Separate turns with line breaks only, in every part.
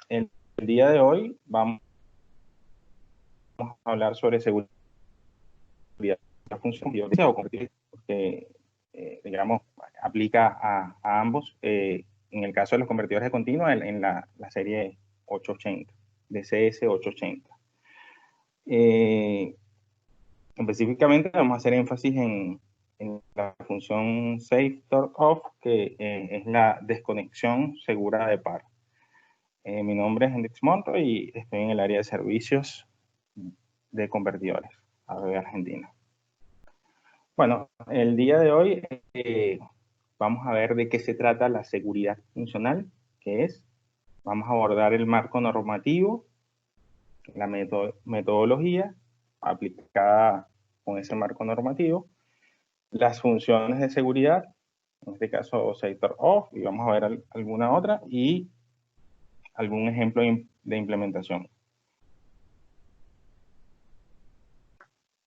El día de hoy vamos a hablar sobre seguridad funcional o porque, digamos, aplica a ambos. En el caso de los convertidores de continuo, en la serie 880, DCS 880. Específicamente vamos a hacer énfasis en la función Safe Turn Off, que es la desconexión segura de par. Mi nombre es Hendrix Monto y estoy en el área de servicios de convertidores, ABB Argentina. Bueno, el día de hoy vamos a ver de qué se trata la seguridad funcional, que es, vamos a abordar el marco normativo, la metodología aplicada con ese marco normativo, las funciones de seguridad, en este caso sector off, y vamos a ver alguna otra, y algún ejemplo de implementación.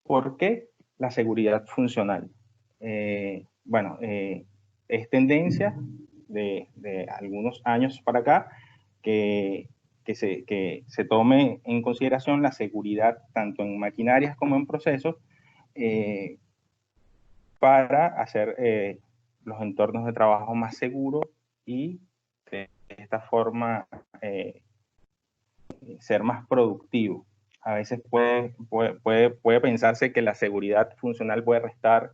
¿Por qué la seguridad funcional? Bueno, es tendencia de algunos años para acá que se tome en consideración la seguridad tanto en maquinarias como en procesos para hacer los entornos de trabajo más seguros y de esta forma ser más productivo. A veces puede pensarse que la seguridad funcional puede restar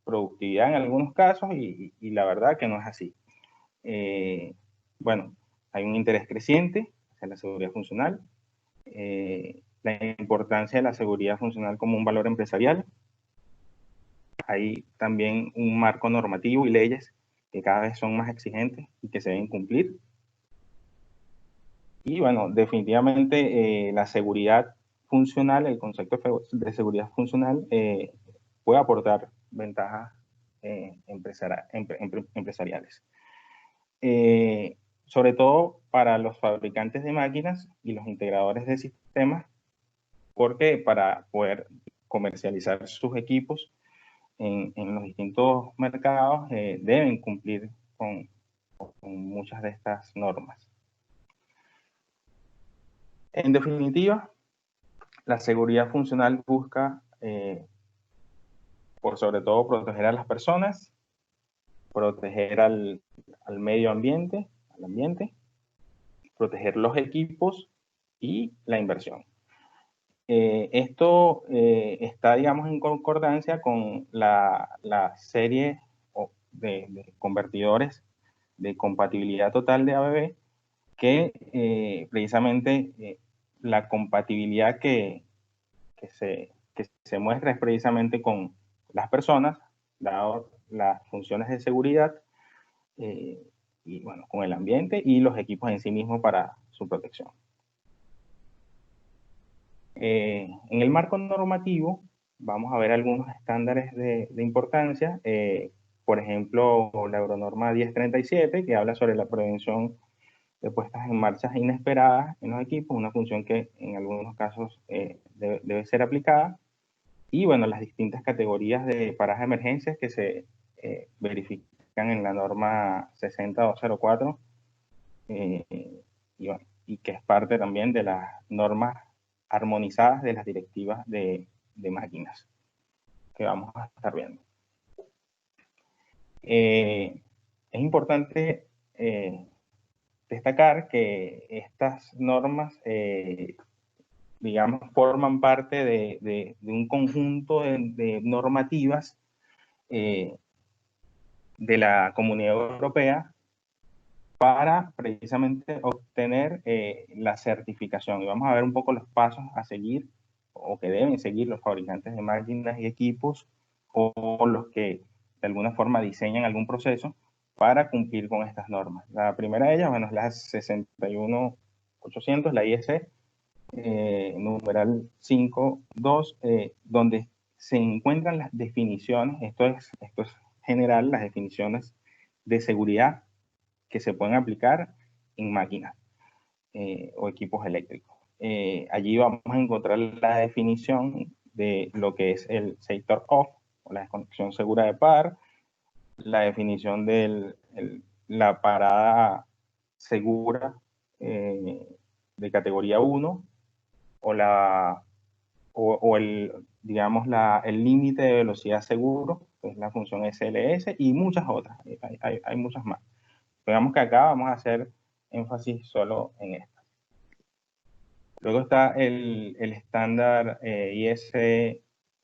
productividad en algunos casos y la verdad que no es así. Bueno, hay un interés creciente hacia la seguridad funcional, la importancia de la seguridad funcional como un valor empresarial. Hay también un marco normativo y leyes que cada vez son más exigentes y que se deben cumplir. Y bueno, definitivamente la seguridad funcional, el concepto de seguridad funcional puede aportar ventajas empresariales. Sobre todo para los fabricantes de máquinas y los integradores de sistemas, porque para poder comercializar sus equipos en los distintos mercados deben cumplir con muchas de estas normas. En definitiva, la seguridad funcional busca, por sobre todo, proteger a las personas, proteger al medio ambiente, al ambiente, proteger los equipos y la inversión. Esto está, digamos, en concordancia con la serie de convertidores de compatibilidad total de ABB, que precisamente la compatibilidad que se muestra es precisamente con las personas, dado las funciones de seguridad, y bueno, con el ambiente y los equipos en sí mismos para su protección. En el marco normativo vamos a ver algunos estándares de importancia, por ejemplo, la Euronorma 1037, que habla sobre la prevención de puestas en marcha inesperadas en los equipos, una función que en algunos casos debe ser aplicada. Y bueno, las distintas categorías de paradas de emergencias que se verifican en la norma 60204 y que es parte también de las normas armonizadas de las directivas de máquinas que vamos a estar viendo. Es importante destacar que estas normas digamos, forman parte de un conjunto de normativas de la Comunidad Europea para precisamente obtener la certificación. Y vamos a ver un poco los pasos a seguir o que deben seguir los fabricantes de máquinas y equipos o los que de alguna forma diseñan algún proceso para cumplir con estas normas. La primera de ellas, bueno, es la 61800, la IEC, numeral 5.2, donde se encuentran las definiciones, esto es general, las definiciones de seguridad que se pueden aplicar en máquinas o equipos eléctricos. Allí vamos a encontrar la definición de lo que es el sector off o la desconexión segura de par, la definición de la parada segura de categoría 1 o digamos, el límite de velocidad seguro, que es la función SLS, y muchas otras, hay muchas más. Digamos que acá vamos a hacer énfasis solo en esta. Luego está el estándar IS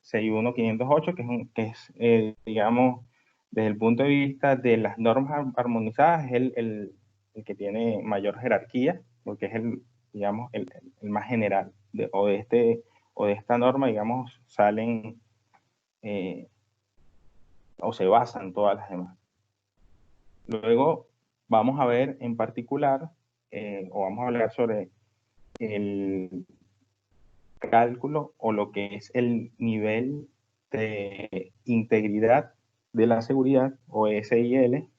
61508, que es digamos, desde el punto de vista de las normas armonizadas, es el que tiene mayor jerarquía, porque es digamos, el más general, o de esta norma, digamos, salen o se basan todas las demás. Luego vamos a ver en particular, o vamos a hablar sobre el cálculo o lo que es el nivel de integridad de la seguridad, o SIL,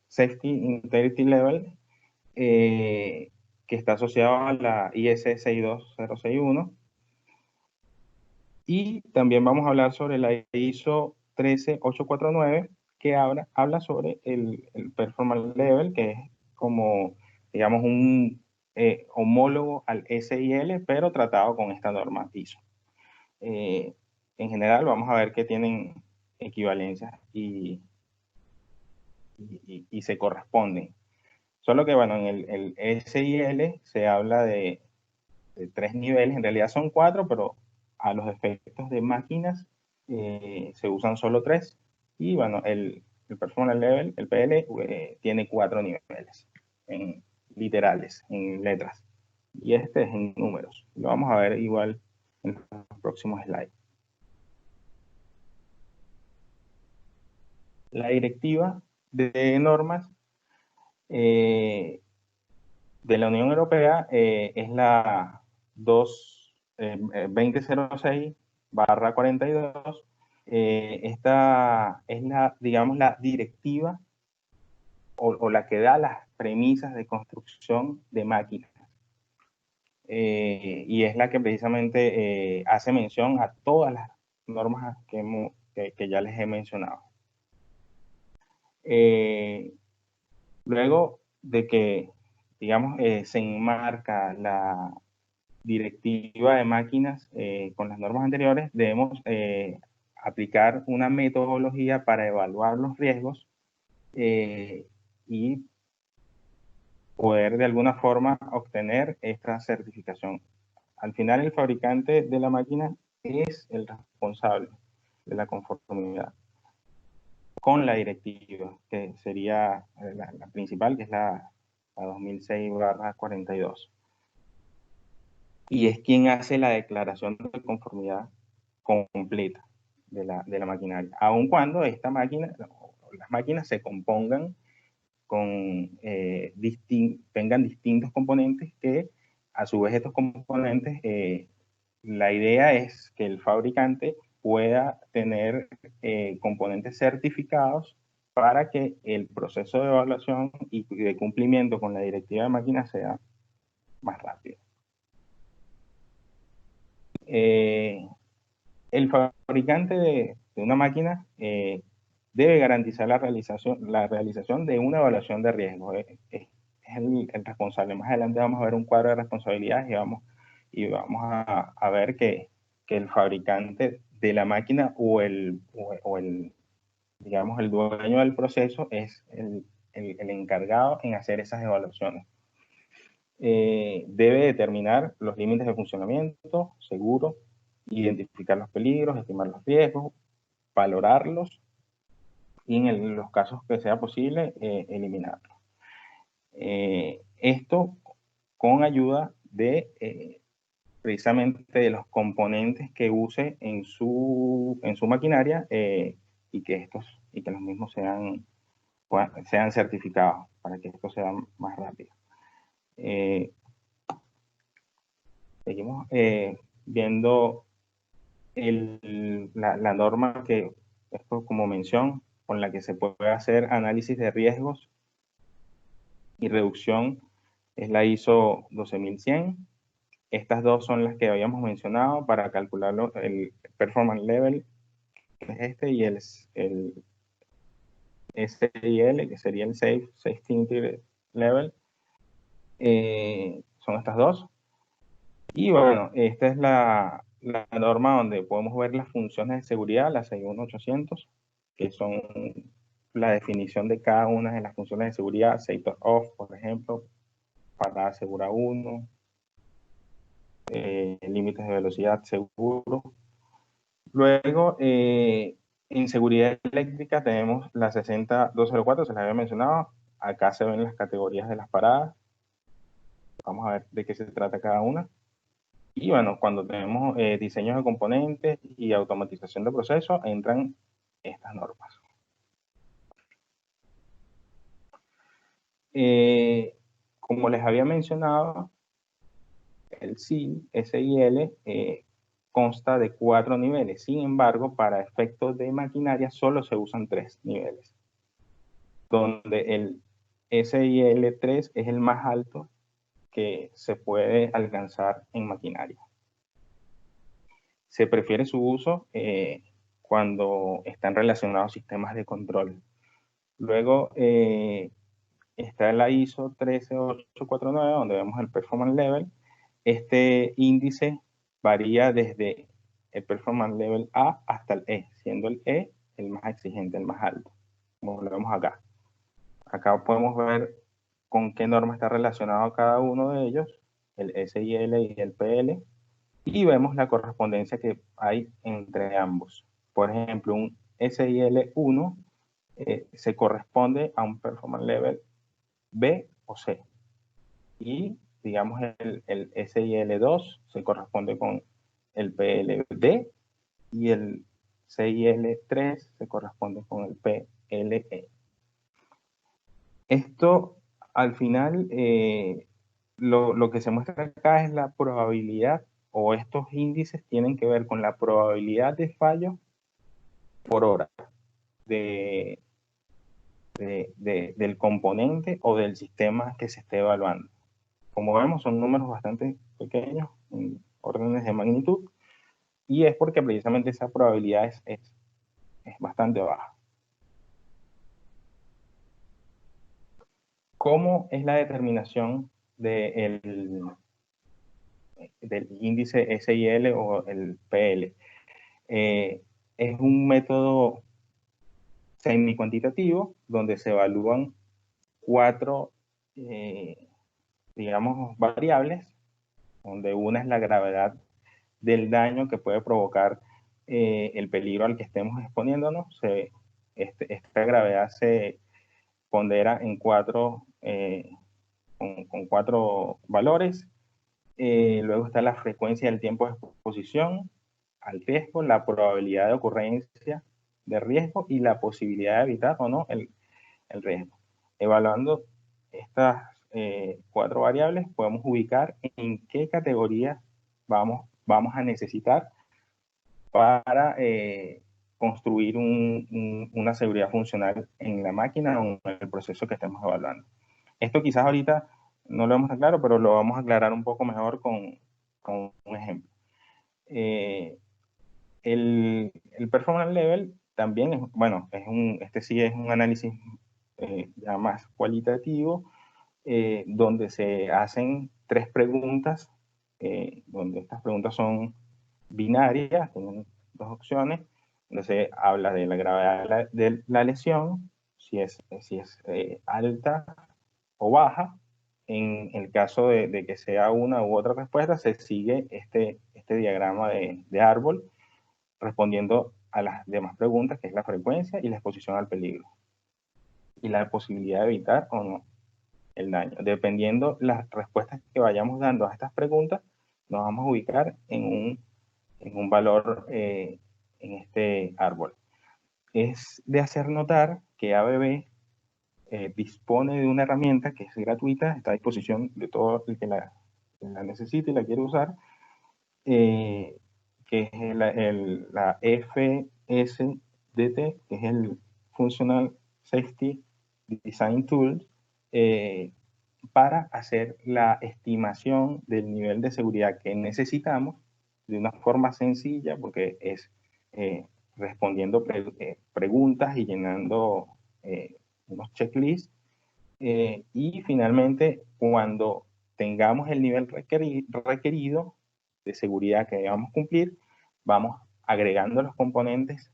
Safety Integrity Level, que está asociado a la IS 62061. Y también vamos a hablar sobre la ISO 13849, que habla sobre el Performance Level, que es como, digamos, un homólogo al SIL, pero tratado con esta norma ISO. En general vamos a ver que tienen equivalencias y se corresponden. Solo que, bueno, en el SIL se habla de 3 niveles, en realidad son 4, pero a los efectos de máquinas se usan solo 3. Y bueno, el Performance Level, el PL, tiene 4 niveles, literales, en letras. Y este es en números. Lo vamos a ver igual en los próximos slides. La directiva de normas de la Unión Europea es la 2006/42. Esta es digamos, la directiva o la que da las premisas de construcción de máquinas. Y es la que precisamente hace mención a todas las normas que ya les he mencionado. Luego de que, digamos, se enmarca la directiva de máquinas con las normas anteriores, debemos aplicar una metodología para evaluar los riesgos y poder de alguna forma obtener esta certificación. Al final, el fabricante de la máquina es el responsable de la conformidad con la directiva, que sería la principal, que es la 2006/42. Y es quien hace la declaración de conformidad completa de la maquinaria, aun cuando las máquinas se compongan tengan distintos componentes, que a su vez estos componentes, la idea es que el fabricante pueda tener componentes certificados para que el proceso de evaluación y de cumplimiento con la directiva de máquinas sea más rápido. El fabricante de una máquina debe garantizar la realización de una evaluación de riesgo. Es el responsable. Más adelante vamos a ver un cuadro de responsabilidades y vamos a ver que el fabricante de la máquina o digamos, el dueño del proceso es el encargado en hacer esas evaluaciones. Debe determinar los límites de funcionamiento seguro, identificar los peligros, estimar los riesgos, valorarlos y en los casos que sea posible, eliminarlos. Esto con ayuda de precisamente de los componentes que use en su maquinaria y que los mismos sean certificados para que esto sea más rápido. Seguimos viendo la norma que, esto como mención, con la que se puede hacer análisis de riesgos y reducción, es la ISO 12100. Estas dos son las que habíamos mencionado para calcular el performance level, que es este, y el SIL, que sería el Safety level. Son estas dos. Y bueno, esta es la norma donde podemos ver las funciones de seguridad, la 61800, que son la definición de cada una de las funciones de seguridad, sector off, por ejemplo, parada segura 1, límites de velocidad seguro. Luego, en seguridad eléctrica tenemos la 60204, se les había mencionado. Acá se ven las categorías de las paradas. Vamos a ver de qué se trata cada una. Y bueno, cuando tenemos diseños de componentes y automatización de procesos, entran estas normas. Como les había mencionado, el SIL consta de 4 niveles. Sin embargo, para efectos de maquinaria solo se usan 3 niveles, donde el SIL3 es el más alto que se puede alcanzar en maquinaria. Se prefiere su uso cuando están relacionados sistemas de control. Luego está la ISO 13849, donde vemos el performance level. Este índice varía desde el performance level A hasta el E, siendo el E el más exigente, el más alto, como lo vemos acá. Acá podemos ver con qué norma está relacionado cada uno de ellos, el SIL y el PL, y vemos la correspondencia que hay entre ambos. Por ejemplo, un SIL1 se corresponde a un performance level B o C. Y digamos el SIL2 se corresponde con el PLD y el CIL3 se corresponde con el PLE. Esto al final lo que se muestra acá es la probabilidad, o estos índices tienen que ver con la probabilidad de fallo por hora del componente o del sistema que se esté evaluando. Como vemos, son números bastante pequeños, en órdenes de magnitud, y es porque precisamente esa probabilidad es bastante baja. ¿Cómo es la determinación del índice SIL o el PL? Es un método semi-cuantitativo donde se evalúan 4, digamos, variables, donde una es la gravedad del daño que puede provocar el peligro al que estemos exponiéndonos. Esta gravedad se pondera en con 4 valores. Luego está la frecuencia del tiempo de exposición al riesgo, la probabilidad de ocurrencia de riesgo y la posibilidad de evitar o no el riesgo. Evaluando estas 4 variables, podemos ubicar en qué categoría vamos a necesitar para construir una seguridad funcional en la máquina o en el proceso que estemos evaluando. Esto quizás ahorita no lo vemos tan claro, pero lo vamos a aclarar un poco mejor con un ejemplo. El performance level también es, bueno, este sí es un análisis ya más cualitativo, donde se hacen 3 preguntas, donde estas preguntas son binarias, tienen 2 opciones, donde se habla de la gravedad de la lesión, si es alta o baja. En el caso de que sea una u otra respuesta, se sigue este diagrama de árbol, respondiendo a las demás preguntas, que es la frecuencia y la exposición al peligro, y la posibilidad de evitar o no el daño. Dependiendo las respuestas que vayamos dando a estas preguntas, nos vamos a ubicar en un valor en este árbol. Es de hacer notar que ABB dispone de una herramienta que es gratuita, está a disposición de todo el que la necesite y la quiere usar, que es la FSDT, que es el Functional Safety Design Tool, para hacer la estimación del nivel de seguridad que necesitamos de una forma sencilla, porque es respondiendo preguntas y llenando unos checklists Y finalmente, cuando tengamos el nivel requerido de seguridad que debamos cumplir, vamos agregando los componentes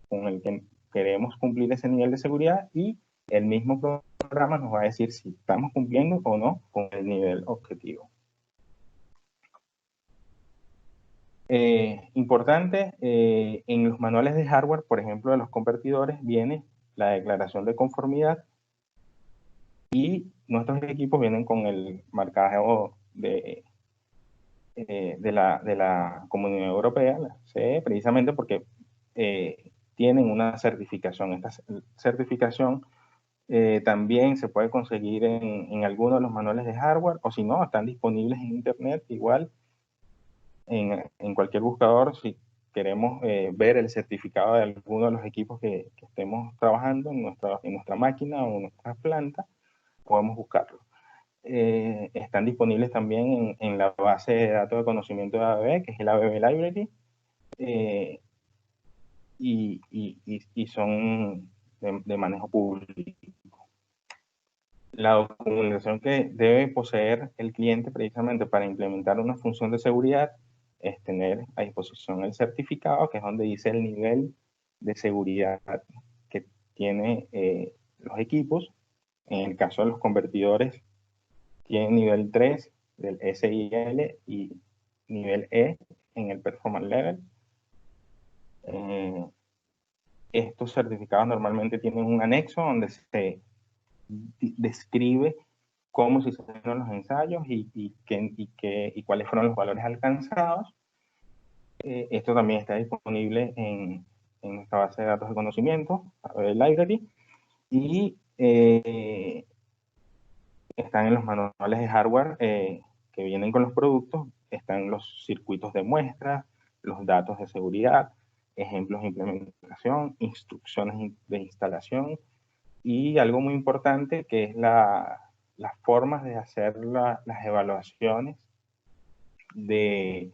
con el que queremos cumplir ese nivel de seguridad y el mismo programa nos va a decir si estamos cumpliendo o no con el nivel objetivo. Importante, en los manuales de hardware, por ejemplo, de los convertidores, viene la declaración de conformidad y nuestros equipos vienen con el marcado de la Comunidad Europea, la CE, precisamente porque tienen una certificación. Esta certificación también se puede conseguir en algunos de los manuales de hardware, o si no, están disponibles en internet igual en cualquier buscador. Si queremos ver el certificado de alguno de los equipos que estemos trabajando en nuestra máquina o en nuestra planta, podemos buscarlo. Están disponibles también en la base de datos de conocimiento de ABB, que es el ABB Library, y son de manejo público. La documentación que debe poseer el cliente precisamente para implementar una función de seguridad es tener a disposición el certificado, que es donde dice el nivel de seguridad que tiene los equipos. En el caso de los convertidores, tiene nivel 3 del SIL y nivel E en el Performance Level. Estos certificados normalmente tienen un anexo donde se describe cómo se hicieron los ensayos y cuáles fueron los valores alcanzados. Esto también está disponible en nuestra base de datos de conocimiento, el Library, y están en los manuales de hardware que vienen con los productos, están los circuitos de muestra, los datos de seguridad, ejemplos de implementación, instrucciones de instalación y algo muy importante que es las formas de hacer las evaluaciones de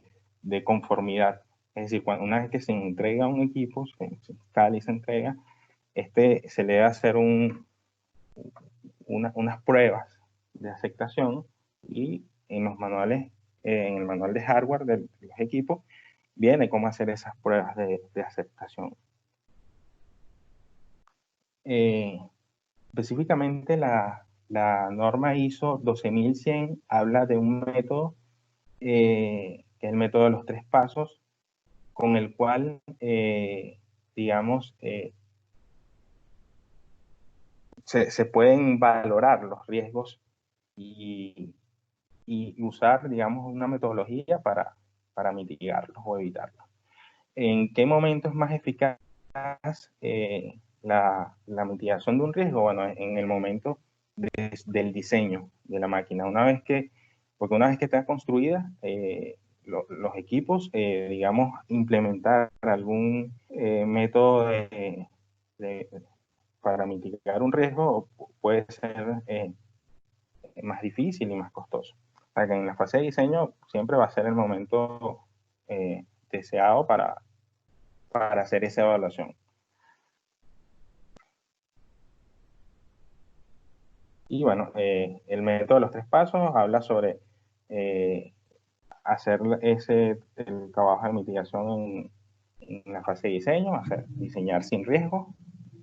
conformidad. Es decir, una vez que se entrega un equipo, se instala y se entrega, se le debe hacer unas pruebas de aceptación y en los manuales, en el manual de hardware de los equipos, viene cómo hacer esas pruebas de aceptación. Específicamente la norma ISO 12100 habla de un método, que es el método de los 3 pasos, con el cual, digamos, se pueden valorar los riesgos y usar, digamos, una metodología para mitigarlos o evitarlos. ¿En qué momento es más eficaz la mitigación de un riesgo? Bueno, en el momento del diseño de la máquina. Porque una vez que está construida, los equipos, digamos, implementar algún método para mitigar un riesgo puede ser más difícil y más costoso. O sea que en la fase de diseño siempre va a ser el momento deseado para hacer esa evaluación. Y bueno, el método de los 3 pasos habla sobre hacer el trabajo de mitigación en la fase de diseño, diseñar sin riesgo,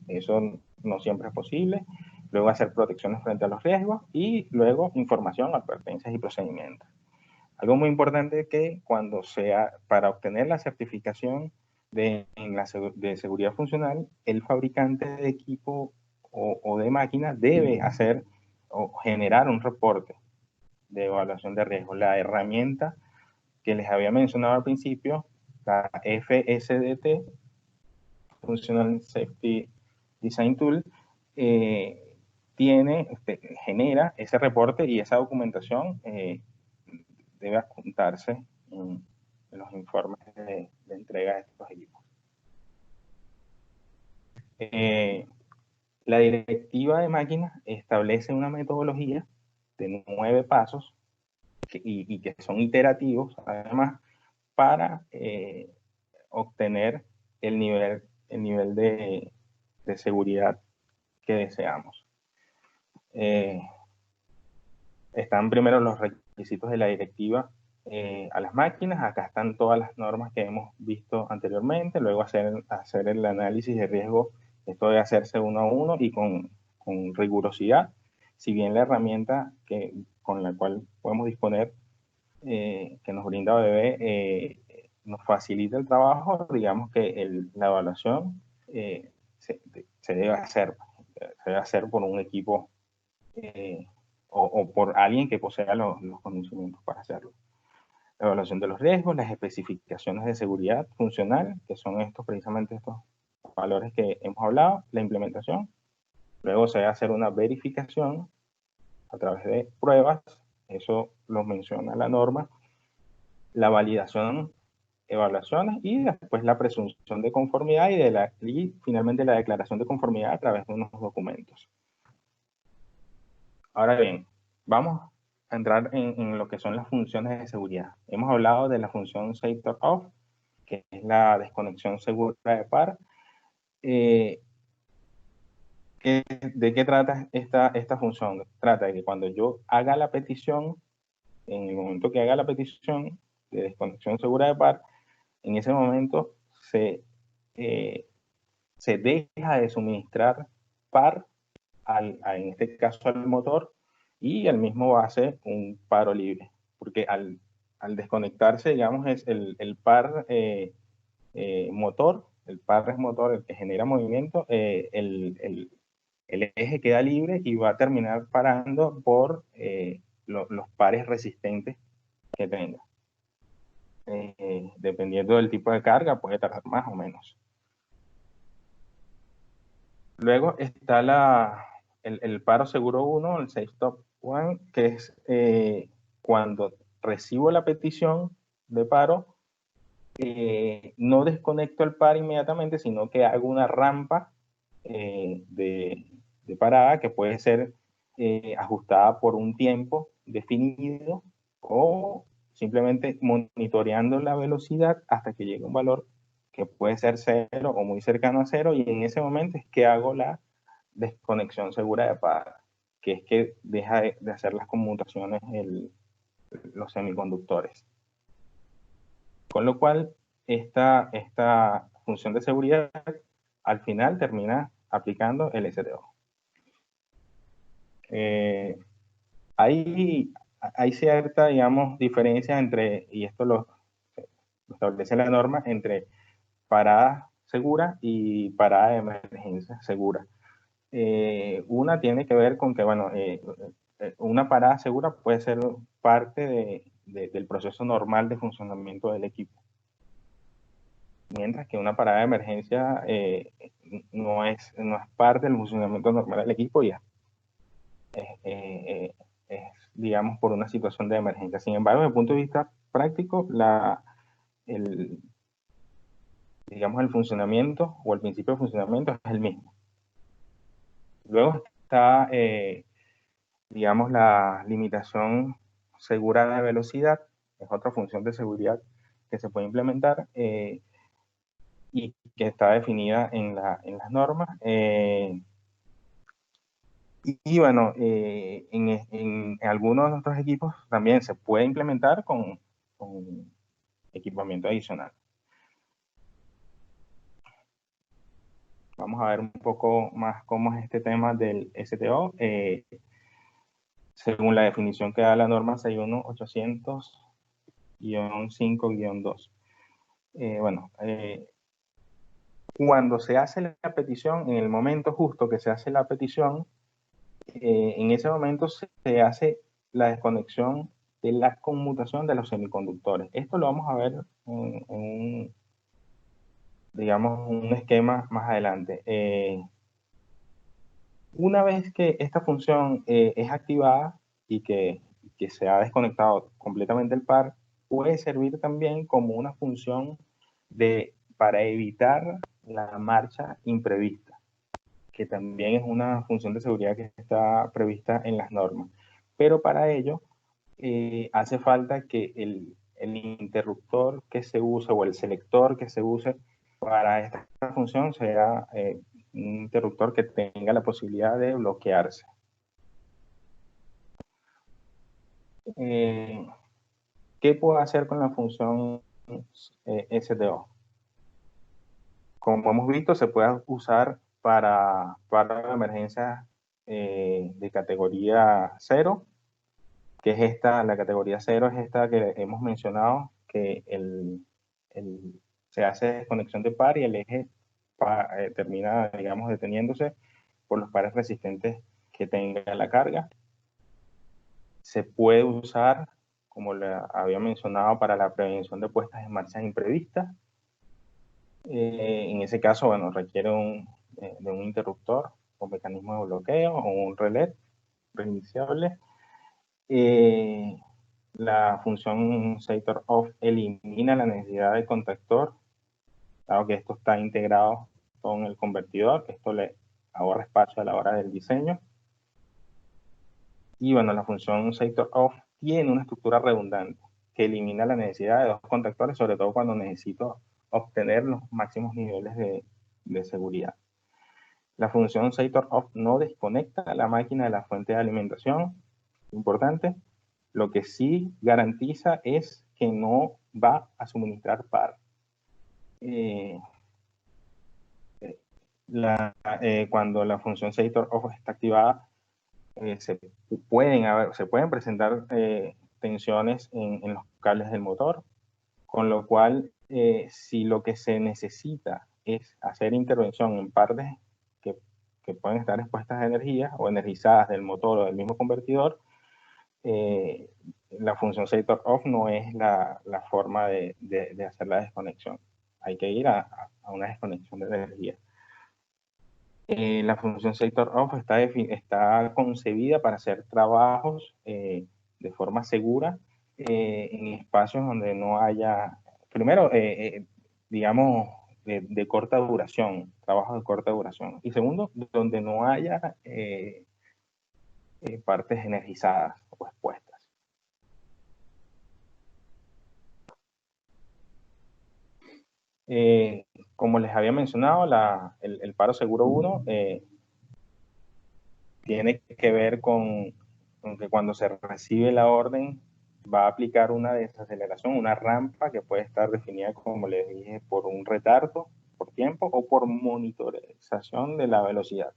eso no siempre es posible, luego hacer protecciones frente a los riesgos y luego información, advertencias y procedimientos. Algo muy importante es que para obtener la certificación de seguridad funcional, el fabricante de equipo o de máquina debe hacer o generar un reporte de evaluación de riesgo. La herramienta que les había mencionado al principio, la FSDT, Functional Safety Design Tool, genera ese reporte y esa documentación debe adjuntarse en los informes de entrega de estos equipos. La directiva de máquinas establece una metodología de 9 pasos y que son iterativos, además, para obtener el nivel de seguridad que deseamos. están primero los requisitos de la directiva a las máquinas. Acá están todas las normas que hemos visto anteriormente. Luego hacer el análisis de riesgo. Esto debe hacerse uno a uno y con rigurosidad. Si bien la herramienta con la cual podemos disponer, que nos brinda ODB, nos facilita el trabajo, digamos que la evaluación se debe hacer por un equipo o por alguien que posea los conocimientos para hacerlo. La evaluación de los riesgos, las especificaciones de seguridad funcional, que son precisamente estos valores que hemos hablado, la implementación. Luego se debe hacer una verificación a través de pruebas, eso lo menciona la norma, la validación, evaluaciones y después la presunción de conformidad y finalmente la declaración de conformidad a través de unos documentos. Ahora bien, vamos a entrar en lo que son las funciones de seguridad. Hemos hablado de la función SafeTorOff, que es la desconexión segura de par. ¿De qué trata esta función? Trata de que cuando yo haga la petición, en el momento que haga la petición de desconexión segura de par, en ese momento se deja de suministrar par, en este caso al motor, y el mismo va a hacer un paro libre, porque al desconectarse, digamos, es el par motor, el par es motor, el que genera movimiento, el eje queda libre y va a terminar parando por los pares resistentes que tenga. Dependiendo del tipo de carga, puede tardar más o menos. Luego está el paro seguro 1, el Safe Stop 1, que es cuando recibo la petición de paro, no desconecto el par inmediatamente, sino que hago una rampa de parada que puede ser ajustada por un tiempo definido o simplemente monitoreando la velocidad hasta que llegue un valor que puede ser 0 o muy cercano a 0, y en ese momento es que hago la desconexión segura de par, que es que deja de hacer las conmutaciones los semiconductores. Con lo cual, esta función de seguridad al final termina aplicando el STO. Hay cierta, digamos, diferencia entre, y esto lo establece la norma, entre parada segura y parada de emergencia segura. Una tiene que ver con que, bueno, una parada segura puede ser parte del proceso normal de funcionamiento del equipo, mientras que una parada de emergencia no es parte del funcionamiento normal del equipo, ya es, digamos, por una situación de emergencia. Sin embargo, desde el punto de vista práctico, digamos, el funcionamiento o el principio de funcionamiento es el mismo. Luego está, digamos, la limitación segura de velocidad, es otra función de seguridad que se puede implementar y que está definida en las normas. Y bueno, en algunos de otros equipos también se puede implementar con equipamiento adicional. Vamos a ver un poco más cómo es este tema del STO. Según la definición que da la norma 61800-5-2. Bueno, cuando se hace la petición, en el momento justo que se hace la petición, en ese momento se hace la desconexión de la conmutación de los semiconductores. Esto lo vamos a ver en digamos, un esquema más adelante. Una vez que esta función es activada y que se ha desconectado completamente el par, puede servir también como una función para evitar la marcha imprevista, que también es una función de seguridad que está prevista en las normas. Pero para ello hace falta que el interruptor que se use o el selector que se use para esta función sea un interruptor que tenga la posibilidad de bloquearse. ¿Qué puedo hacer con la función STO? Como hemos visto, se puede usar para emergencias de categoría 0, que es esta, la categoría 0 es esta que hemos mencionado, que se hace desconexión de par y el eje termina, digamos, deteniéndose por los pares resistentes que tenga la carga. Se puede usar, como le había mencionado, para la prevención de puestas en marcha imprevistas. En ese caso, bueno, requiere de un interruptor o mecanismo de bloqueo o un relé reiniciable. La función Sector Off elimina la necesidad de contactor, dado que esto está integrado con el convertidor, esto le ahorra espacio a la hora del diseño. Y bueno, la función Sector Off tiene una estructura redundante que elimina la necesidad de dos contactores, sobre todo cuando necesito obtener los máximos niveles de seguridad. La función Sector Off no desconecta la máquina de la fuente de alimentación, importante. Lo que sí garantiza es que no va a suministrar par. Cuando la función Sector Off está activada, se pueden presentar tensiones en los cables del motor, con lo cual si lo que se necesita es hacer intervención en partes que pueden estar expuestas a energía o energizadas del motor o del mismo convertidor, la función Sector Off no es la forma de hacer la desconexión. Hay que ir a una desconexión de energía. La función Sector Off está concebida para hacer trabajos de forma segura en espacios donde no haya, primero, digamos, de corta duración, trabajos de corta duración. Y segundo, donde no haya partes energizadas o expuestas. Como les había mencionado, el paro seguro 1 tiene que ver con que cuando se recibe la orden va a aplicar una desaceleración, una rampa que puede estar definida, como les dije, por un retardo, por tiempo o por monitorización de la velocidad.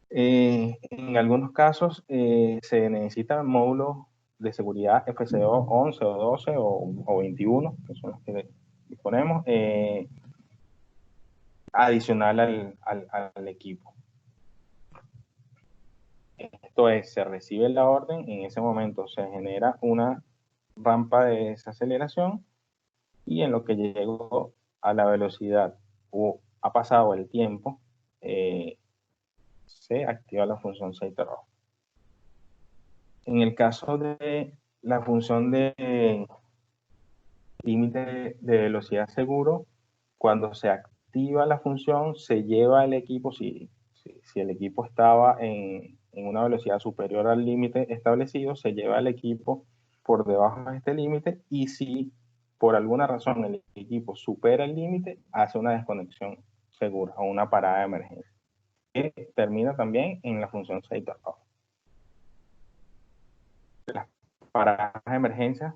En algunos casos se necesitan módulos de seguridad FCO 11 o 12 o 21, que son los que disponemos, adicional al equipo. Esto es, se recibe la orden, en ese momento se genera una rampa de desaceleración y en lo que llegó a la velocidad o ha pasado el tiempo, se activa la función Sector Off. En el caso de la función de límite de velocidad seguro, cuando se activa la función, se lleva el equipo, si el equipo estaba en una velocidad superior al límite establecido, se lleva el equipo por debajo de este límite, y si por alguna razón el equipo supera el límite, hace una desconexión segura o una parada de emergencia, que termina también en la función Sector Off. Las paradas de emergencia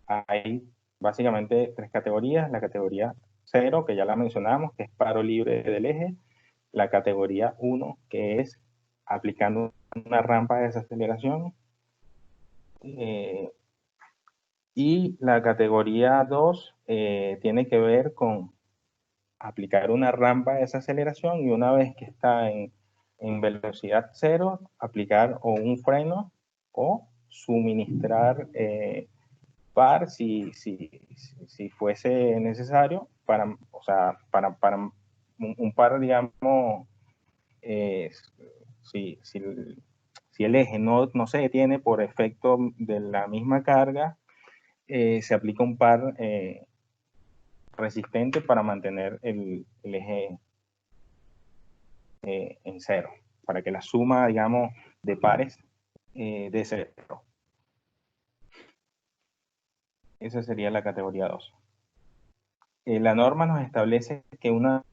hay básicamente tres categorías. La categoría 0, que ya la mencionamos, que es paro libre del eje. La categoría 1, que es aplicando una rampa de desaceleración. Y la categoría 2 tiene que ver con aplicar una rampa de desaceleración y una vez que está en velocidad 0, aplicar o un freno o suministrar par si fuese necesario para, o sea, para un par, digamos, si el eje no se detiene por efecto de la misma carga, se aplica un par resistente para mantener el eje en 0, para que la suma, digamos, de pares de 0. Esa sería la categoría 2. La norma nos establece que una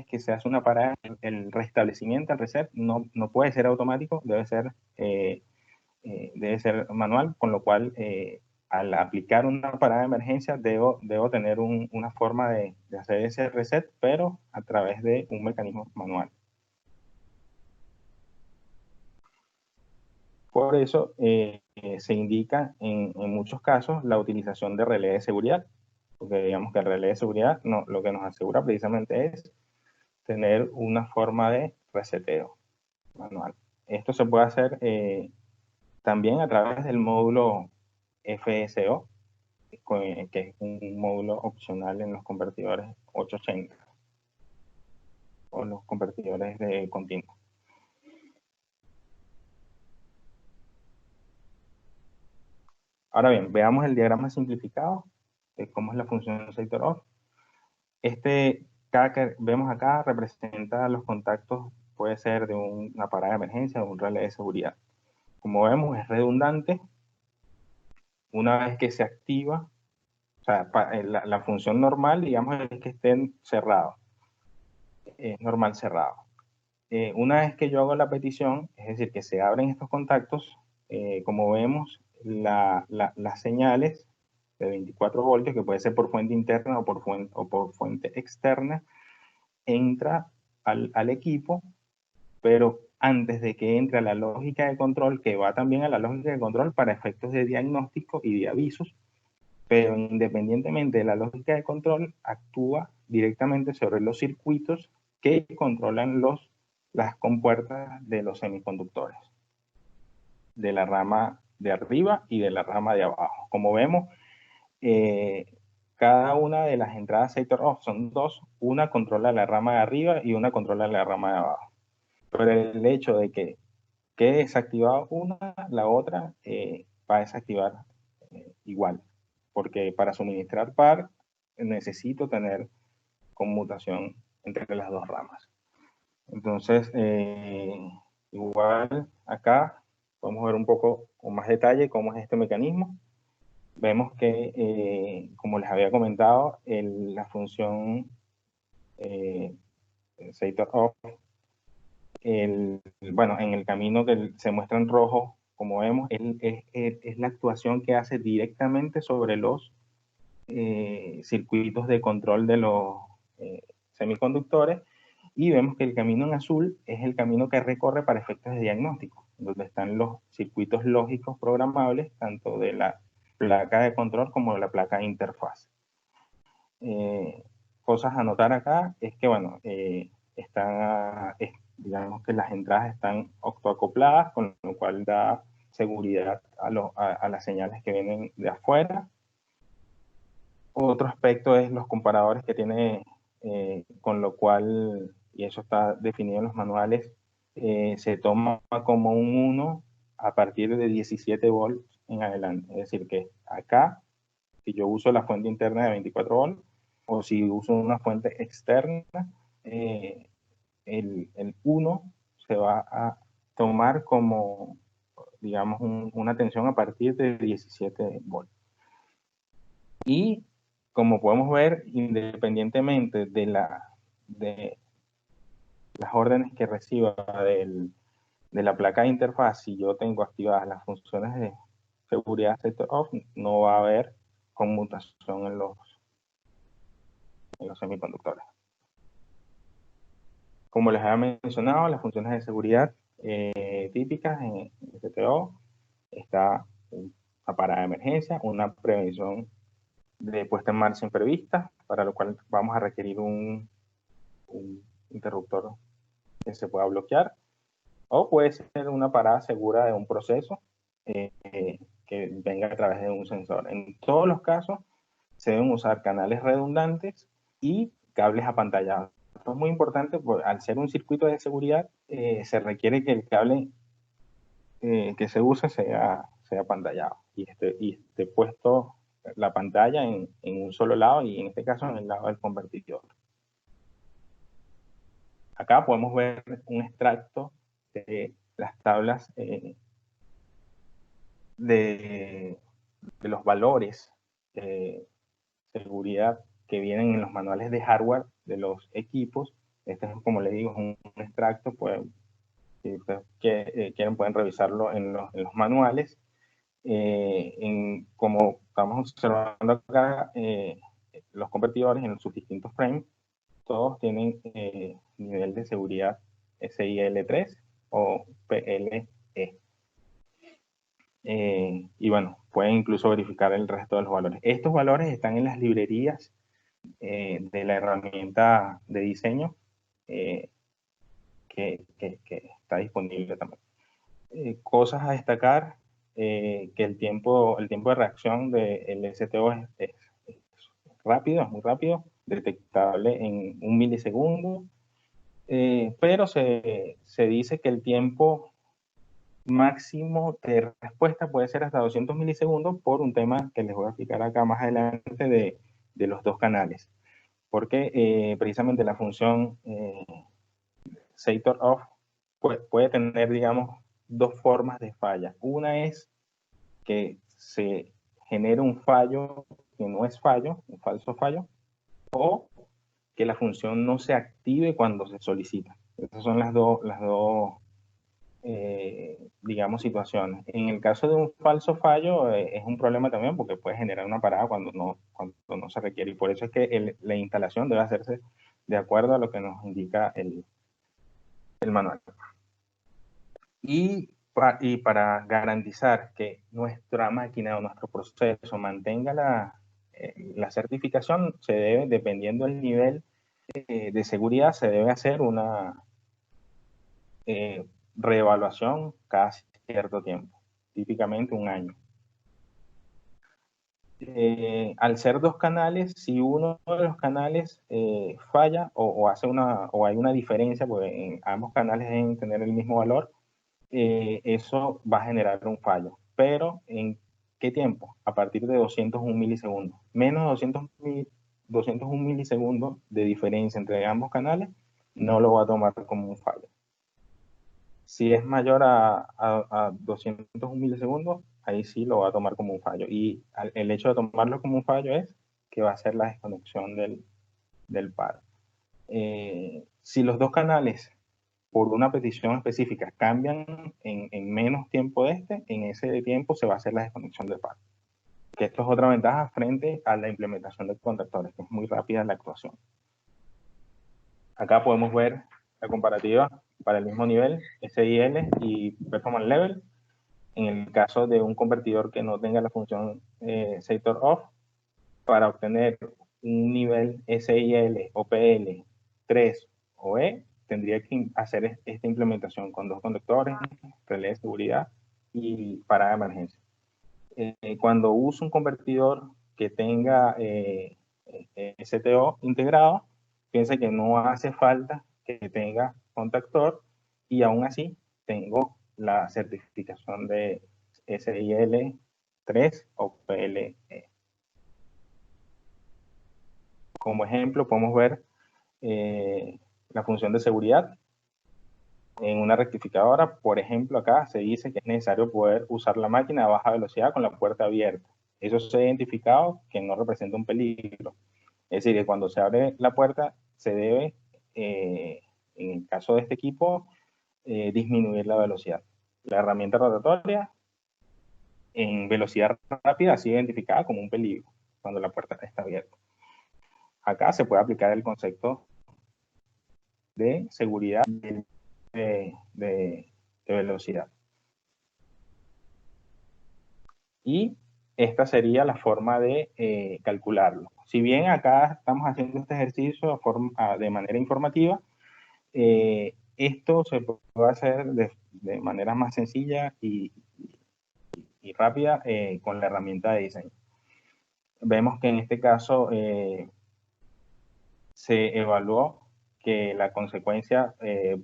que se hace una parada, el restablecimiento, el reset, no puede ser automático, debe ser manual, con lo cual al aplicar una parada de emergencia debo tener una forma de hacer ese reset, pero a través de un mecanismo manual. Por eso se indica en muchos casos la utilización de relé de seguridad, porque digamos que el relé de seguridad lo que nos asegura precisamente es tener una forma de reseteo manual. Esto se puede hacer también a través del módulo FSO, que es un módulo opcional en los convertidores 880 o los convertidores de continuo. Ahora bien, veamos el diagrama simplificado de cómo es la función sector off. Cada que vemos acá representa los contactos, puede ser de una parada de emergencia o un relé de seguridad. Como vemos, es redundante. Una vez que se activa, o sea, la función normal, digamos, es que estén cerrados. Es normal cerrado. Una vez que yo hago la petición, es decir, que se abren estos contactos, como vemos, las señales de 24 voltios, que puede ser por fuente interna o por fuente externa, entra al equipo, pero antes de que entre a la lógica de control, que va también a la lógica de control para efectos de diagnóstico y de avisos, pero independientemente de la lógica de control, actúa directamente sobre los circuitos que controlan las compuertas de los semiconductores, de la rama de arriba y de la rama de abajo. Como vemos, cada una de las entradas sector off son dos, una controla la rama de arriba y una controla la rama de abajo. Pero el hecho de que quede desactivada una, la otra va a desactivar igual, porque para suministrar par necesito tener conmutación entre las dos ramas. Entonces, igual acá podemos ver un poco con más detalle cómo es este mecanismo. Vemos que, como les había comentado, la función sector off, bueno, en el camino que se muestra en rojo, como vemos, es la actuación que hace directamente sobre los circuitos de control de los semiconductores, y vemos que el camino en azul es el camino que recorre para efectos de diagnóstico, donde están los circuitos lógicos programables, tanto de la placa de control como de la placa de interfaz. Cosas a notar acá es que, bueno, digamos que las entradas están octoacopladas, con lo cual da seguridad a las señales que vienen de afuera. Otro aspecto es los comparadores que tiene, con lo cual, y eso está definido en los manuales, se toma como un 1 a partir de 17 volts en adelante. Es decir, que acá, si yo uso la fuente interna de 24 volts, o si uso una fuente externa, el 1 se va a tomar como, digamos, una tensión a partir de 17 volts. Y como podemos ver, independientemente de las órdenes que reciba de la placa de interfaz, si yo tengo activadas las funciones de seguridad sector off, no va a haber conmutación en los semiconductores. Como les había mencionado, las funciones de seguridad típicas en STO está una parada de emergencia, una prevención de puesta en marcha imprevista, para lo cual vamos a requerir un interruptor que se pueda bloquear, o puede ser una parada segura de un proceso que venga a través de un sensor. En todos los casos se deben usar canales redundantes y cables apantallados. Esto es muy importante porque al ser un circuito de seguridad se requiere que el cable que se use sea apantallado y esté puesto la pantalla en un solo lado, y en este caso en el lado del convertidor. Acá podemos ver un extracto de las tablas de los valores de seguridad que vienen en los manuales de hardware de los equipos Este es, como les digo, es un extracto, pues, si ustedes quieren pueden revisarlo en los manuales. Como estamos observando acá, los convertidores en sus distintos frames, todos tienen nivel de seguridad SIL3 o PLE. Y bueno, pueden incluso verificar el resto de los valores. Estos valores están en las librerías de la herramienta de diseño que está disponible también. Cosas a destacar, que el tiempo de reacción del STO es rápido, es muy rápido, detectable en 1 milisegundo, pero se dice que el tiempo máximo de respuesta puede ser hasta 200 milisegundos por un tema que les voy a explicar acá más adelante de los dos canales. Porque precisamente la función Sector Off puede tener, digamos, dos formas de falla. Una es que se genere un fallo que no es fallo, un falso fallo, o que la función no se active cuando se solicita. Esas son las dos digamos, situaciones. En el caso de un falso fallo, es un problema también porque puede generar una parada cuando no se requiere. Y por eso es que la instalación debe hacerse de acuerdo a lo que nos indica el manual. Y para garantizar que nuestra máquina o nuestro proceso mantenga la certificación, se debe, dependiendo del nivel de seguridad, se debe hacer una reevaluación cada cierto tiempo, típicamente un año. Al ser dos canales, si uno de los canales falla o hay una diferencia, porque en ambos canales deben tener el mismo valor, eso va a generar un fallo. Pero ¿en qué tiempo? A partir de 201 milisegundos. Menos de 201 milisegundos de diferencia entre ambos canales, no lo va a tomar como un fallo. Si es mayor a 201 milisegundos, ahí sí lo va a tomar como un fallo. Y el hecho de tomarlo como un fallo es que va a ser la desconexión del par. Si los dos canales, por una petición específica, cambian en menos tiempo en ese tiempo se va a hacer la desconexión del par. Que esto es otra ventaja frente a la implementación de contactores, que es muy rápida la actuación. Acá podemos ver la comparativa para el mismo nivel, SIL y Performance Level. En el caso de un convertidor que no tenga la función Sector Off, para obtener un nivel SIL o PL 3 o E, tendría que hacer esta implementación con dos conductores, relé de seguridad y parada de emergencia. Cuando uso un convertidor que tenga STO integrado, piensa que no hace falta que tenga contactor y aún así tengo la certificación de SIL 3 o PLE. Como ejemplo, podemos ver la función de seguridad. En una rectificadora, por ejemplo, acá se dice que es necesario poder usar la máquina a baja velocidad con la puerta abierta. Eso se ha identificado que no representa un peligro. Es decir, que cuando se abre la puerta, se debe, en el caso de este equipo, disminuir la velocidad. La herramienta rotatoria, en velocidad rápida, ha sido identificada como un peligro cuando la puerta está abierta. Acá se puede aplicar el concepto de seguridad de velocidad. Y esta sería la forma de calcularlo. Si bien acá estamos haciendo este ejercicio de manera informativa, esto se puede hacer de manera más sencilla y rápida con la herramienta de diseño. Vemos que en este caso se evaluó que la consecuencia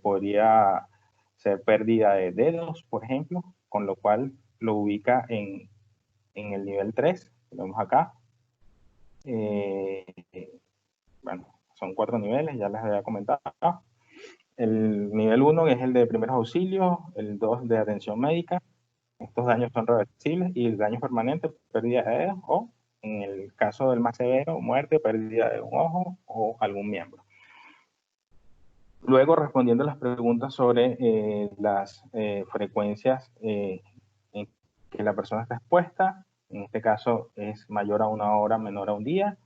podría ser pérdida de dedos, por ejemplo, con lo cual lo ubica en el nivel 3, que vemos acá. Bueno, son 4 niveles, ya les había comentado. El nivel 1 es el de primeros auxilios, el 2 de atención médica. Estos daños son reversibles y el daño permanente, pérdida de dedos o, en el caso del más severo, muerte, pérdida de un ojo o algún miembro. Luego, respondiendo a las preguntas sobre las frecuencias en que la persona está expuesta, en este caso es mayor a 1 hora, menor a un día.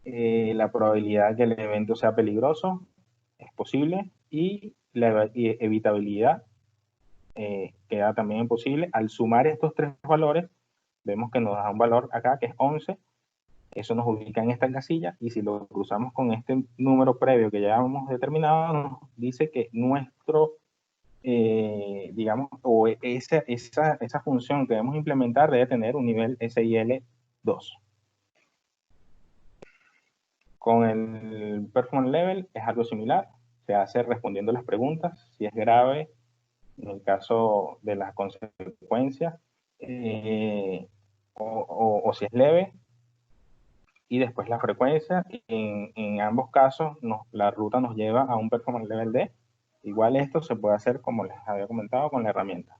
La probabilidad de que el evento sea peligroso es posible, y la evitabilidad queda también imposible. Al sumar estos tres valores, vemos que nos da un valor acá que es 11. Eso nos ubica en esta casilla, y si lo cruzamos con este número previo que ya hemos determinado, nos dice que nuestro, digamos, o esa función que debemos implementar debe tener un nivel SIL 2. Con el performance level es algo similar, se hace respondiendo las preguntas, si es grave, en el caso de las consecuencias, o si es leve, y después la frecuencia. En ambos casos la ruta nos lleva a un performance level D. Igual esto se puede hacer, como les había comentado, con la herramienta.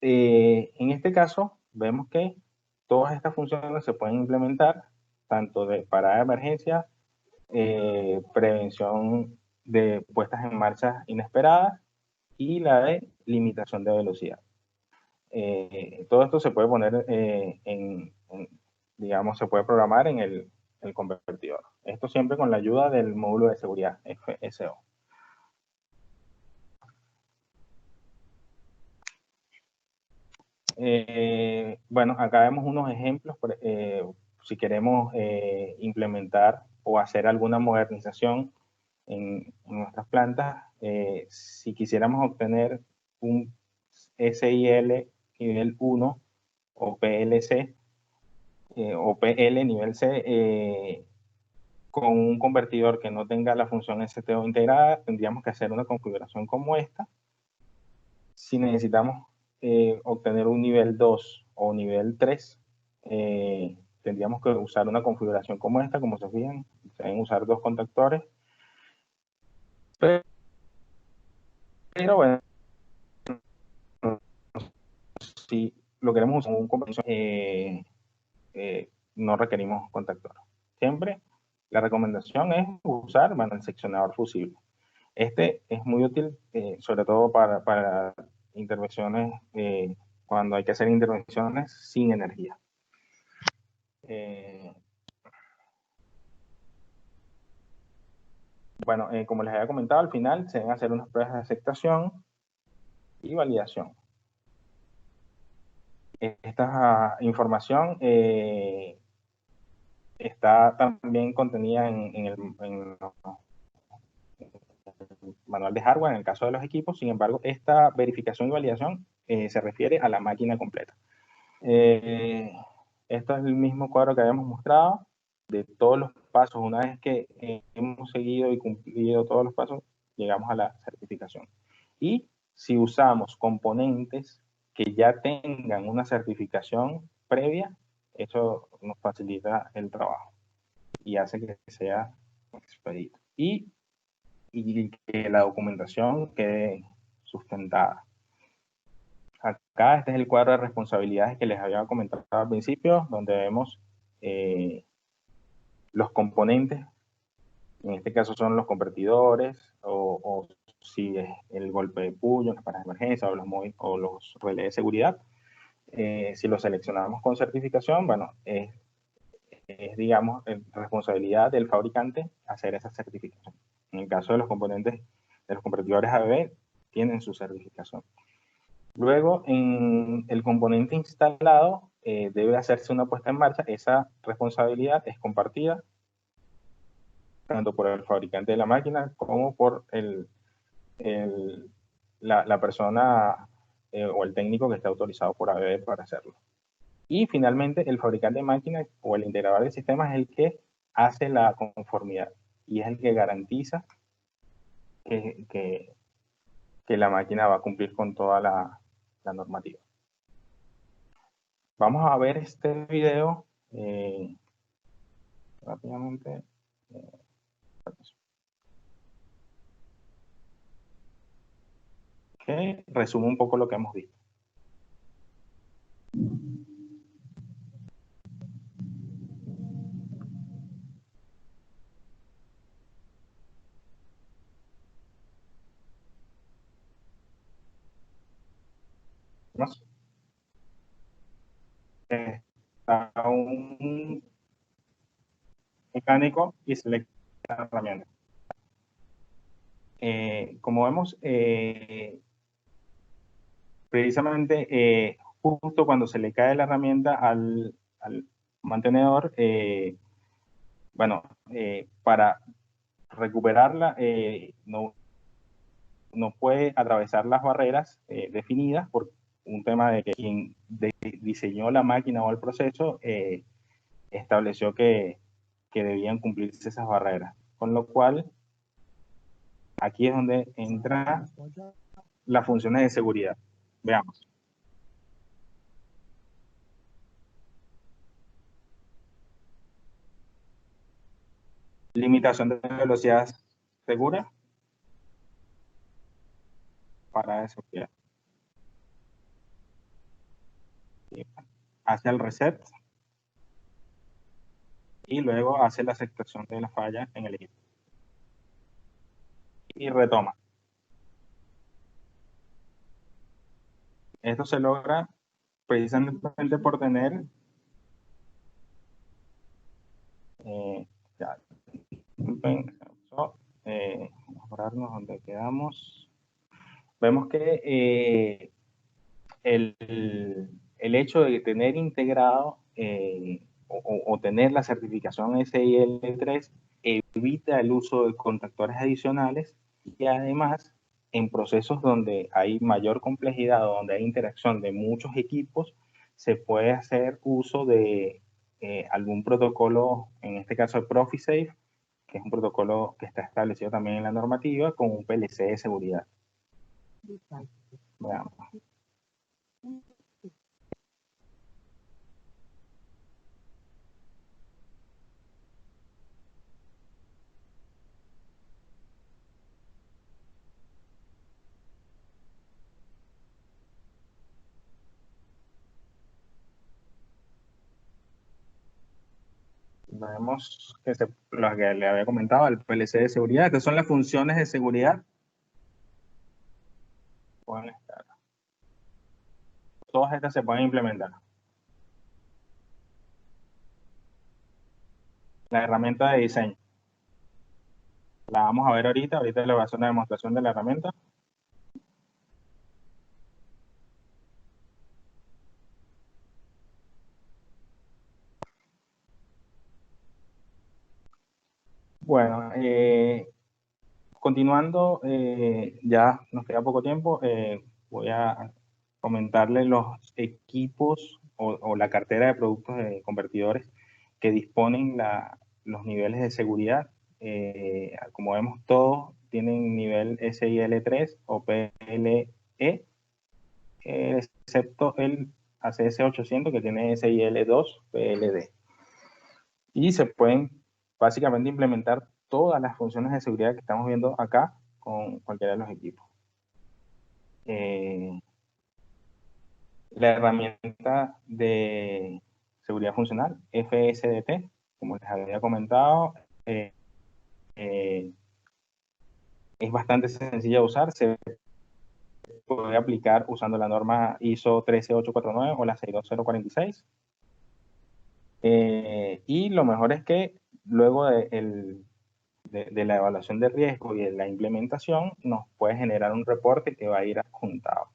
En este caso vemos que todas estas funciones se pueden implementar tanto de parada de emergencia, prevención de puestas en marcha inesperadas, y la de limitación de velocidad. Todo esto se puede poner digamos, se puede programar en el convertidor. Esto siempre con la ayuda del módulo de seguridad, FSO. Bueno, acá vemos unos ejemplos. Si queremos implementar o hacer alguna modernización en nuestras plantas, si quisiéramos obtener un SIL nivel 1 o PLC, o PL nivel C, con un convertidor que no tenga la función STO integrada, tendríamos que hacer una configuración como esta. Si necesitamos obtener un nivel 2 o nivel 3, tendríamos que usar una configuración como esta. Como se fijan, se deben usar 2 contactores. Pero bueno, si lo queremos usar con un convertidor, no requerimos contactor. Siempre la recomendación es usar el seccionador fusible. Este es muy útil, sobre todo para intervenciones, cuando hay que hacer intervenciones sin energía. Bueno, como les había comentado, al final se deben hacer unas pruebas de aceptación y validación. Esta información está también contenida en el manual de hardware en el caso de los equipos. Sin embargo, esta verificación y validación se refiere a la máquina completa. Esto es el mismo cuadro que habíamos mostrado de todos los pasos. Una vez que hemos seguido y cumplido todos los pasos, llegamos a la certificación. Y si usamos componentes que ya tengan una certificación previa, eso nos facilita el trabajo y hace que sea expedito. Y que la documentación quede sustentada. Acá este es el cuadro de responsabilidades que les había comentado al principio, donde vemos los componentes. En este caso son los convertidores, o si es el golpe de puño, las paradas de emergencia, o los relés de seguridad. Si los seleccionamos con certificación, bueno, es digamos, responsabilidad del fabricante hacer esa certificación. En el caso de los componentes de los convertidores ABB, tienen su certificación. Luego, en el componente instalado, debe hacerse una puesta en marcha. Esa responsabilidad es compartida tanto por el fabricante de la máquina como por la persona o el técnico que está autorizado por ABB para hacerlo. Y finalmente, el fabricante de máquina o el integrador de sistemas es el que hace la conformidad y es el que garantiza que la máquina va a cumplir con toda la normativa. Vamos a ver este video rápidamente. Que resume un poco lo que hemos visto. Está un mecánico y selecciona la herramienta. Como vemos, precisamente justo cuando se le cae la herramienta al mantenedor, bueno, para recuperarla no puede atravesar las barreras definidas por un tema de que quien diseñó la máquina o el proceso estableció que debían cumplirse esas barreras. Con lo cual, aquí es donde entran las funciones de seguridad. Veamos. Limitación de velocidad segura para seguridad. Hace el reset y luego hace la aceptación de la falla en el equipo. Y retoma. Esto se logra precisamente por tener ya, mejorarnos donde quedamos. Vemos que el hecho de tener integrado o tener la certificación SIL3 evita el uso de contactores adicionales y además en procesos donde hay mayor complejidad o donde hay interacción de muchos equipos, se puede hacer uso de algún protocolo, en este caso el ProfiSafe, que es un protocolo que está establecido también en la normativa con un PLC de seguridad. Veamos. Vemos que lo que le había comentado, el PLC de seguridad, que son las funciones de seguridad. Pueden estar. Todas estas se pueden implementar. La herramienta de diseño. La vamos a ver ahorita. Ahorita le voy a hacer una demostración de la herramienta. Bueno, continuando, ya nos queda poco tiempo. Voy a comentarle los equipos o la cartera de productos de convertidores que disponen los niveles de seguridad. Como vemos, todos tienen nivel SIL3 o PLE, excepto el ACS800 que tiene SIL2 PLD. Y se pueden básicamente implementar todas las funciones de seguridad que estamos viendo acá con cualquiera de los equipos. La herramienta de seguridad funcional, FSDT, como les había comentado, es bastante sencilla de usar. Se puede aplicar usando la norma ISO 13849 o la 62046. Y lo mejor es que luego de la evaluación de riesgo y de la implementación, nos puede generar un reporte que va a ir adjuntado.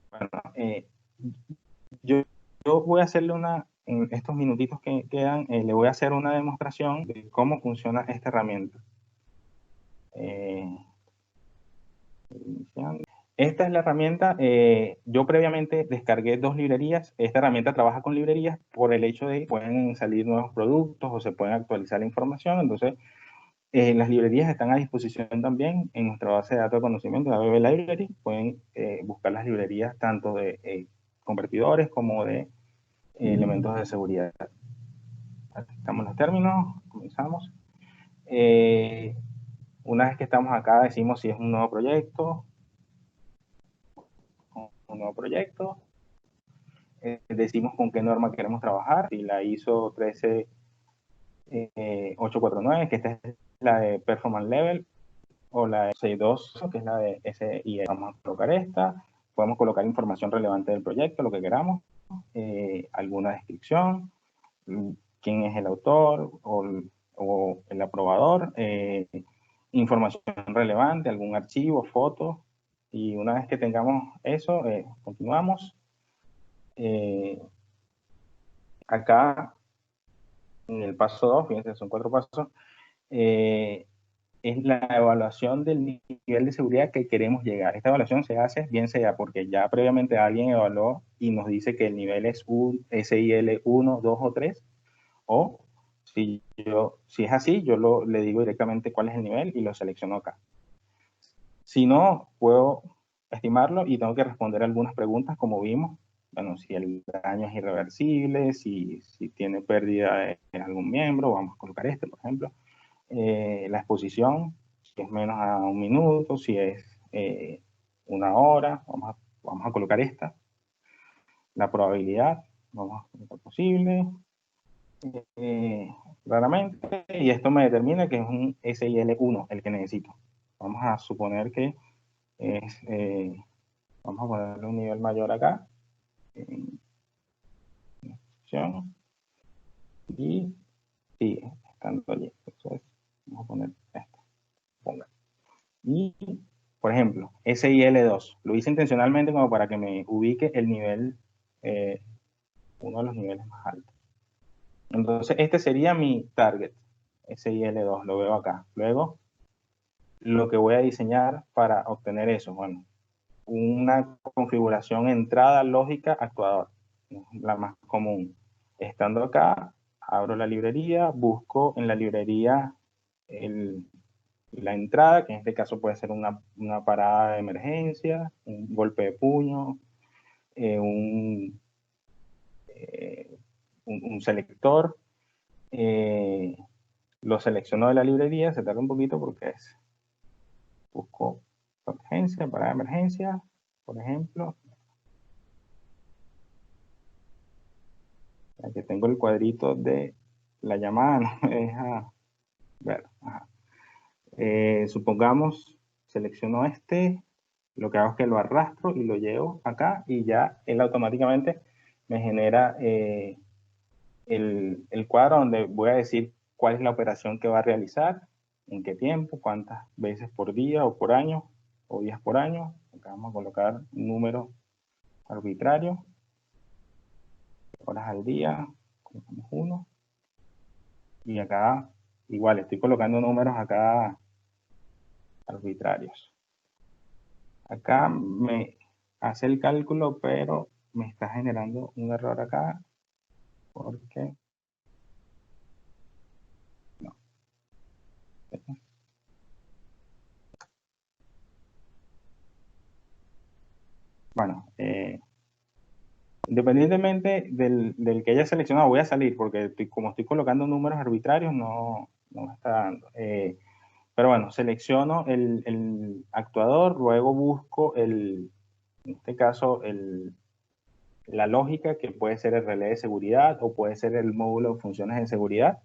Bueno, yo voy a hacerle en estos minutitos que quedan, le voy a hacer una demostración de cómo funciona esta herramienta. Esta es la herramienta. Yo previamente descargué 2 librerías. Esta herramienta trabaja con librerías por el hecho de que pueden salir nuevos productos o se pueden actualizar la información. Entonces, las librerías están a disposición también en nuestra base de datos de conocimiento, la ABB Library. Pueden buscar las librerías tanto de convertidores como de elementos de seguridad. Aquí estamos los términos, comenzamos. Una vez que estamos acá, decimos si es un nuevo proyecto. Decimos con qué norma queremos trabajar, si la ISO 13849, que esta es la de Performance Level, o la de 62, que es la de SIE. Vamos a colocar esta. podemos colocar información relevante del proyecto, lo que queramos, alguna descripción, quién es el autor o el aprobador, información relevante, algún archivo, fotos, y una vez que tengamos eso, continuamos. Acá, en el paso 2, fíjense, son 4 pasos, es la evaluación del nivel de seguridad que queremos llegar. Esta evaluación se hace, bien sea porque ya previamente alguien evaluó y nos dice que el nivel es un SIL 1, 2 o 3, o si es así, yo le digo directamente cuál es el nivel y lo selecciono acá. Si no, puedo estimarlo y tengo que responder algunas preguntas, como vimos. Bueno, si el daño es irreversible, si tiene pérdida de algún miembro, vamos a colocar este, por ejemplo. La exposición, si es menos a 1 minuto, si es 1 hora, vamos a colocar esta. La probabilidad, vamos a colocar posible, raramente, y esto me determina que es un SIL1 el que necesito. Vamos a suponer que es, vamos a ponerle un nivel mayor acá, y sigue estando allí. Entonces, vamos a poner esto. Ponga. Y, por ejemplo, SIL2, lo hice intencionalmente como para que me ubique el nivel, uno de los niveles más altos. Entonces, este sería mi target, SIL2, lo veo acá. Luego, lo que voy a diseñar para obtener eso, bueno, una configuración entrada lógica actuador, la más común. Estando acá, abro la librería, busco en la librería la entrada, que en este caso puede ser una parada de emergencia, un golpe de puño, un selector. Lo selecciono de la librería, se tarda un poquito porque busco emergencia, parada de emergencia, por ejemplo. Aquí tengo el cuadrito de la llamada, no me deja ver. Supongamos, selecciono este, lo que hago es que lo arrastro y lo llevo acá y ya él automáticamente me genera el cuadro donde voy a decir cuál es la operación que va a realizar, en qué tiempo, cuántas veces por día o por año o días por año. Acá vamos a colocar un número arbitrario, horas al día, colocamos 1. Y acá igual estoy colocando números acá arbitrarios. Acá me hace el cálculo, pero me está generando un error acá porque no. Bueno, independientemente del que haya seleccionado, voy a salir porque como estoy colocando números arbitrarios, no me está dando. Pero bueno, selecciono el actuador, luego busco en este caso, la lógica, que puede ser el relé de seguridad o puede ser el módulo de funciones de seguridad.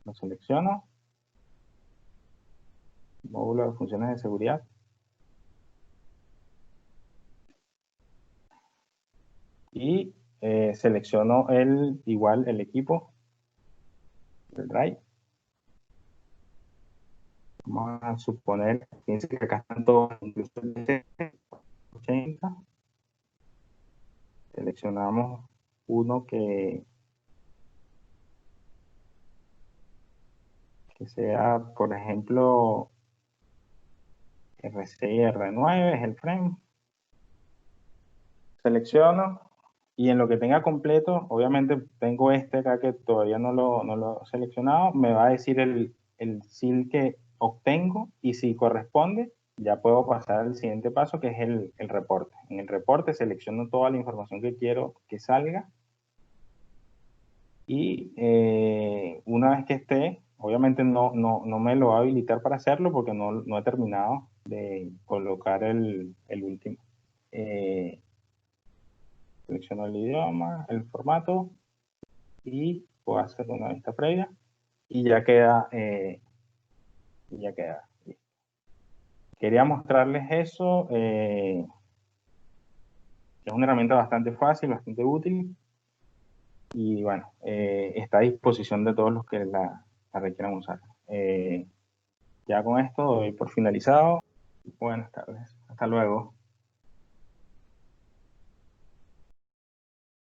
Lo selecciono. Módulo de funciones de seguridad. Y selecciono igual el equipo del drive. Vamos a suponer, fíjense que acá están todos, incluso el 80. Seleccionamos uno que sea, por ejemplo, R6 y R9 es el frame. Selecciono y en lo que tenga completo, obviamente tengo este acá que todavía no lo he seleccionado, me va a decir el SIL que obtengo y si corresponde, ya puedo pasar al siguiente paso, que es el reporte. En el reporte selecciono toda la información que quiero que salga y una vez que esté, obviamente no me lo va a habilitar para hacerlo porque no he terminado de colocar el último. Selecciono el idioma, el formato y puedo hacer una vista previa y ya queda listo. quería mostrarles eso. Es una herramienta bastante fácil, bastante útil. Y bueno, está a disposición de todos los que la requieran usar. Ya con esto doy por finalizado. Buenas tardes. Hasta luego.